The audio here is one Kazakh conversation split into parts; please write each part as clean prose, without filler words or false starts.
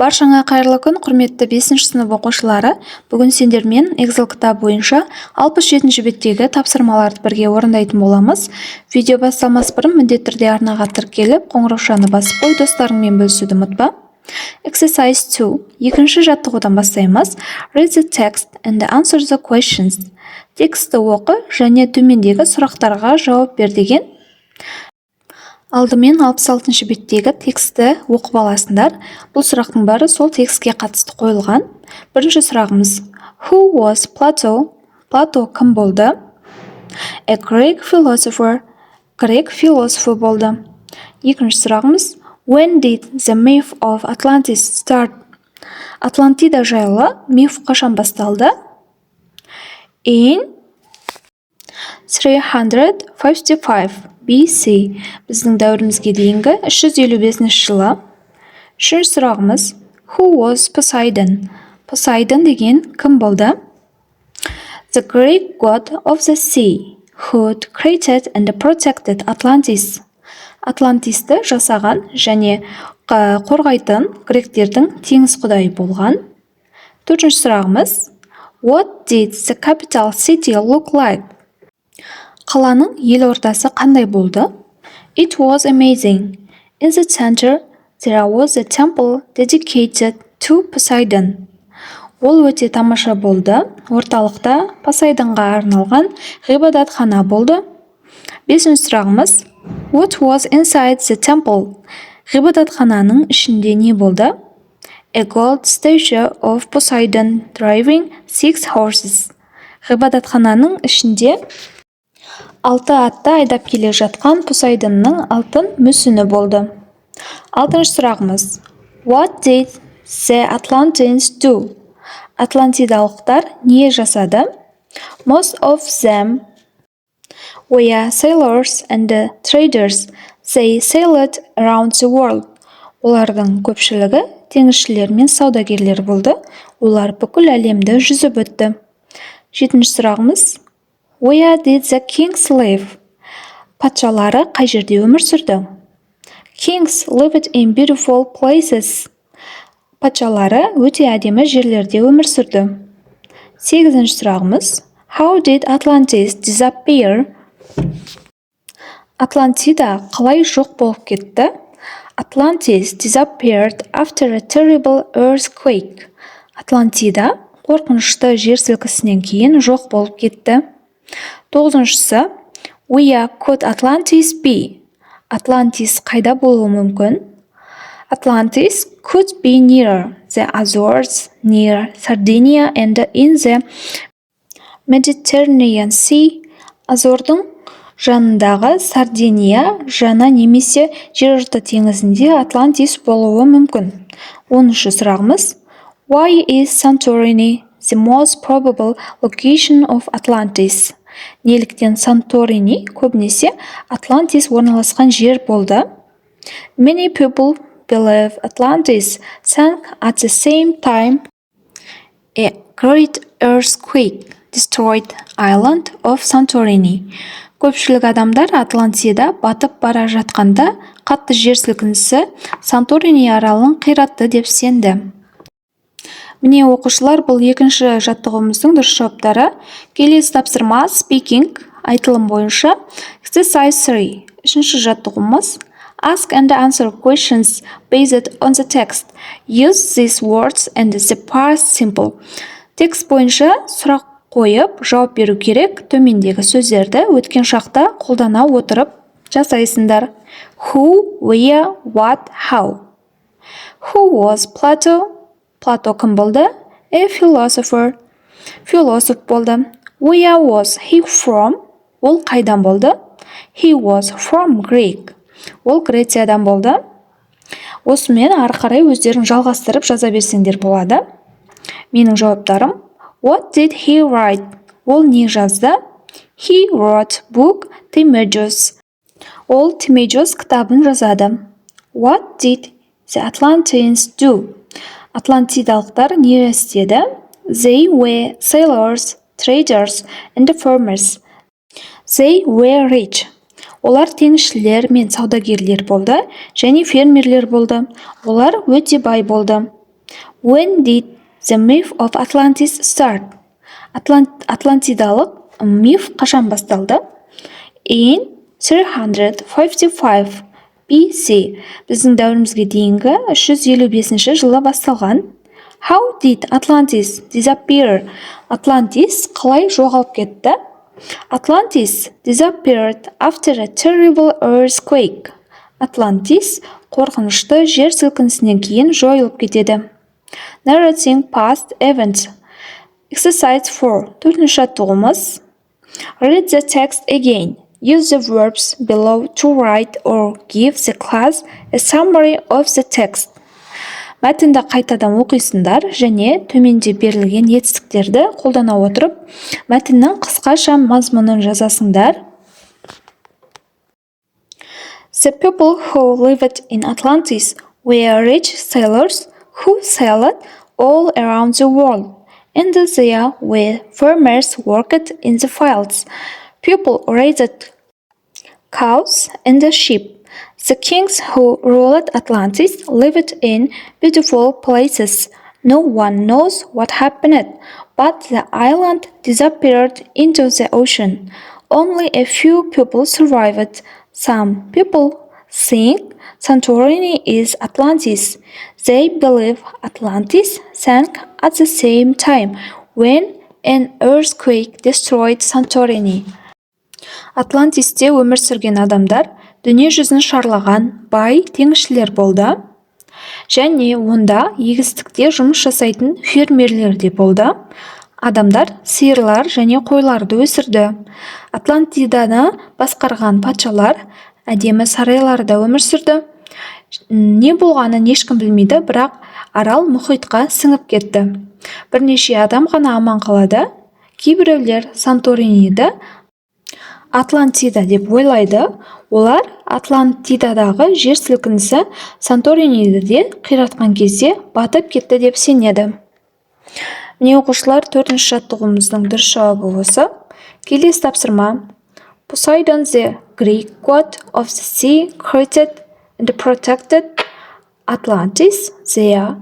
Баршаңа қайырлы күн, құрметті 5-ші сынып оқушылары. Бүгін сендермен Excel кітабы бойынша 67-ші беттегі тапсырмаларды бірге орындайтын боламыз. Видео басталмас бұрын міндетті түрде арнаға тіркеліп, қоңыраушаны басып қой, достарыңмен бөлісуді ұмытпа. Exercise 2. Екінші жаттығудан бастаймыз. Read the text and answer the questions. Тексті оқы және төмендегі сұрақтарға жауап бер деген. Алдымен 66-ші беттегі тексті оқып аласыңдар. Бұл сұрақтың бәрі сол текстке қатысты қойылған. Бірінші сұрағымыз: Who was Plato? Плато кім болды? A Greek philosopher. Грек философы болды. Екінші сұрағымыз: When did the myth of Atlantis start? Атлантида жайлы миф қашан басталды? In 355 BC. Біздің дәуірімізге дейінгі 355 жылы. Үшінші сұрағымыз: Who was Poseidon? Poseidon деген кім болды? The Greek god of the sea, who created and protected Atlantis. Атлантисті жасаған және қорғайтын гректердің теңіз құдайы болған. Төртінші сұрағымыз: What did the capital city look like? Қаланың елордасы қандай болды? It was amazing. In the center, there was a temple dedicated to Poseidon. Ол өте тамаша болды. Орталықта Посейдонға арналған ғибадатхана болды. Бесінші сұрағымыз: What was inside the temple? Ғибадатхананың ішінде не болды? A gold statue of Poseidon driving 6 horses. Ғибадатхананың ішінде 6 атты айдап келе жатқан Посейдонның алтын мүсіні болды. Алтыншы сұрағымыз: What did the Atlanteans do? Атлантидалықтар не жасады? Most of them were sailors and traders. They sailed around the world. Олардың көпшілігі теңізшілер мен саудагерлер болды. Олар бүкіл әлемді жүзіп өтті. Жетінші сұрағымыз: Where did the kings live? Патшалары қай жерде өмір сүрді? Kings lived in beautiful places. Патшалары өте әдемі жерлерде өмір сүрді. Сегізінші сұрағымыз: How did Atlantis disappear? Атлантида қалай жоқ болып кетті? Atlantis disappeared after a terrible earthquake. Атлантида қорқынышты жер сілкінісінен кейін жоқ болып кетті. Тоғызыншысы: Where could Atlantis be? Атлантис қайда болуы мүмкін? Atlantis could be near the Azores, near Sardinia and in the Mediterranean Sea. Азордың жанындағы Сардиния жана немесе жерорта теңізінде Атлантис болуы мүмкін. 10-шы сұрағымыз: Why is Santorini the most probable location of Atlantis? Неліктен Санторини көбінесе Атлантис орналасқан жер болды? Many people believe Atlantis sank at the same time a great earthquake destroyed island of Santorini. Көпшілік адамдар Атлантида батып бара жатқанда қатты жер сілкінісі Санторини аралын қиратты деп сенді. Міне оқушылар, бұл екінші жаттығуымыздың дұрыс жауаптары. Келесі тапсырма speaking, айтылым бойынша. Exercise 3. Үшінші жаттығуымыз: Ask and answer questions based on the text. Use these words and the past simple. Текст бойынша сұрақ қойып, жауап беру керек. Төмендегі сөздерді өткен шақта қолдана отырып жасайсыңдар. Who, where, what, how. Who was Plato? Плато кім болды? A philosopher. Философ болды. Where was he from? Ол қайдан болды? He was from Greek. Ол Грециядан болды. Осымен ары қарай өздерің жалғастырып жаза берсеңдер болады. Менің жауаптарым: What did he write? Ол не жазды? He wrote book Timaeus. Ол Timaeus кітабын жазады. What did the Atlanteans do? Атлантидалықтар не істеді? They were sailors, traders and farmers. They were rich. Олар теңізшілер мен саудагерлер болды, және фермерлер болды. Олар өте бай болды. When did the myth of Atlantis start? Атлантидалық миф қашан басталды? In 355 BC, біздің дәуірімізге дейінгі 355 жылы басталған. How did Atlantis disappear? Atlantis қалай жоғалып кетті? Atlantis disappeared after a terrible earthquake. Atlantis қорқынышты жер сілкінісінен кейін жойылып кетеді. Narrating past events. Exercise 4. Төртінші жаттығуымыз. Read the text again. Use the verbs below to write or give the class a summary of the text. Мәтінді қайтадан оқисыңдар және төменде берілген етістіктерді қолдана отырып, мәтіннің қысқаша мазмұнын жазасыңдар. The people who lived in Atlantis were rich sailors who sailed all around the world, and there were farmers worked in the fields. People raised cows and sheep. The kings who ruled Atlantis lived in beautiful places. No one knows what happened, but the island disappeared into the ocean. Only a few people survived. Some people think Santorini is Atlantis. They believe Atlantis sank at the same time when an earthquake destroyed Santorini. Атлантисте өмір сүрген адамдар дүние жүзін шарлаған бай теңізшілер болды, және онда егістікте жұмыс жасайтын фермерлер де болды. Адамдар сиырлар және қойларды өсірді. Атлантиданы басқарған патшалар әдемі сарайларда өмір сүрді. Не болғанын ешкім білмейді, бірақ арал мұхитқа сіңіп кетті. Бірнеше адам ғана аман қалады. Кейбіреулер Санториниді Атлантида деп ойлайды. Олар Атлантидадағы жер сілкінісі Санториниді де қиратқан кезде батып кетті деп сенеді. Міне оқушылар, төртінші жаттығуымыздың дұрыс жауабы осы. Келесі тапсырма. Poseidon, the Greek god of the sea, created and protected Atlantis. There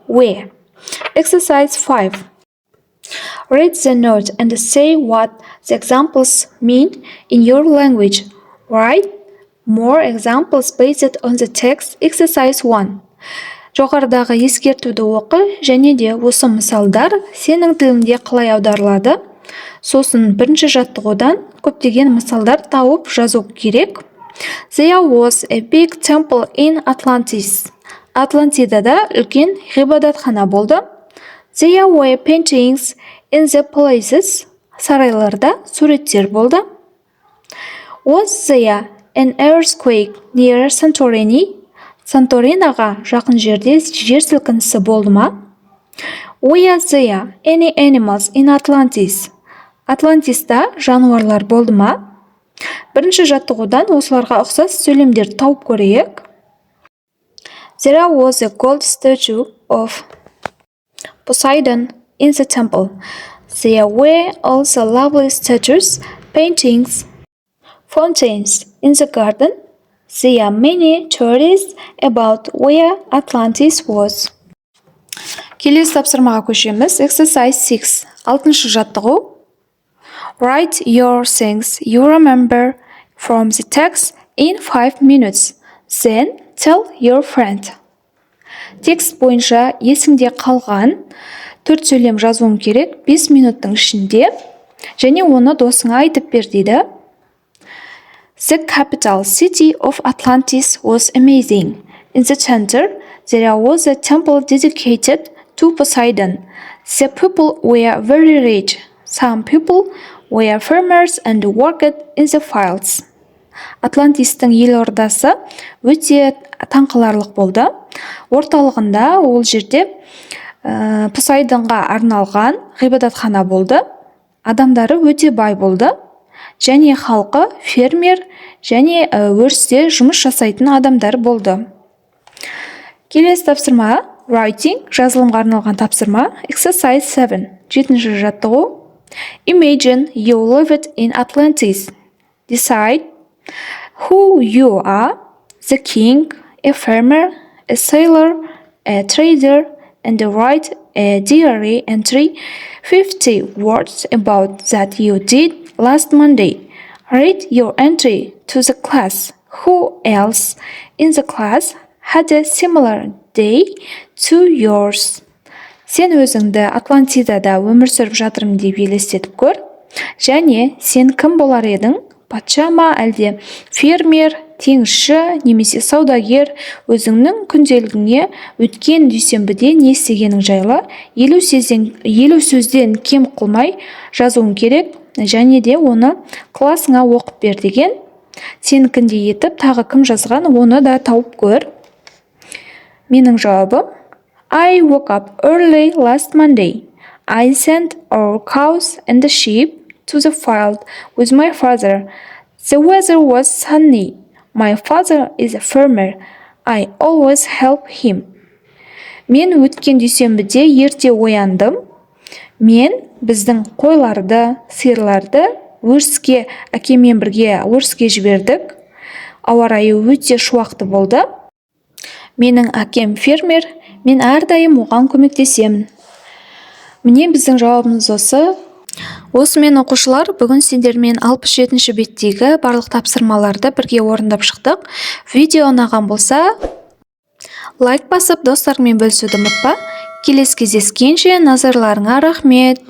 were. Exercise 5. Read the note and say what the examples mean in your language. Write more examples based on the text. Exercise 1. Жоғарыдағы ескертуді оқы және де осы мысалдар сенің тіліңде қалай аударылады. Сосын бірінші жаттығудан көптеген мысалдар тауып жазу керек. There was a big temple in Atlantis. Атлантидада үлкен ғибадатхана болды. There were paintings in the palaces. Сарайларда суреттер болды. Was there an earthquake near Santorini? Санторинаға жақын жерде жер сілкінісі болды ма? Were there any animals in Atlantis? Атлантиста жануарлар болды ма? Бірінші жаттығудан осыларға ұқсас сөйлемдер тауып көрейік. There was a gold statue of Poseidon in the temple. There were also lovely statues, paintings, fountains in the garden. There are many theories about where Atlantis was. Келесі тапсырмаға көшеміз. Exercise 6. Алтыншы жаттығу. Write your things you remember from the text in 5 minutes. Then tell your friend. Текст бойынша есіңде қалған 4 сөйлем жазуым керек 5 минуттың ішінде, және оны досыңа айтып бер дейді. The capital city of Atlantis was amazing. In the center, there was a temple dedicated to Poseidon. The people were very rich. Some people were farmers and worked in the fields. Атлантистің елордасы өте таңқаларлық болды. Орталығында ол жерде Посейдонға арналған ғибадатхана болды. Адамдары өте бай болды. Және халқы фермер және өрісте жұмыс жасайтын адамдар болды. Келесі тапсырма writing, жазылымға арналған тапсырма. Exercise 7. 7-ші жаттығу. Imagine you lived in Atlantis. Decide who you are: the king, a farmer, a sailor, a trader and write a diary entry 50 words about that you did last Monday. Read your entry to the class. Who else in the class had a similar day to yours? Сен өзіңді Атлантидада өмір сүріп жатырмын деп елестетіп көр. Және сен кім болар едің? Патша ма әлде фермер, теңізші немесе саудагер? Өзіңнің күнделігіңе өткен дүйсенбіде не істегенің жайлы 50 сөзден кем қылмай жазуың керек, және де оны классыңа оқып бер деген. Сенікіндей етіп тағы кім жазған, оны да тауып көр. Менің жауабым: I woke up early last Monday. I sent our cows and the sheep to the field with my father. The weather was sunny. My father is a farmer. I always help him. Мен өткен дүйсенбіде ерте ояндым. Мен біздің қойларды, сиырларды әкеммен бірге өріске жібердік. Ауа райы өте шуақты болды. Менің әкем фермер, мен әрдайым оған көмектесемін. Міне біздің жауабымыз осы. Осымен оқушылар, бүгін сендермен 67-ші беттегі барлық тапсырмаларды бірге орындап шықтық. Видео ұнаған болса, лайк басып достарыңмен бөлісуді ұмытпа. Келесі кездескенше назарларыңа рахмет.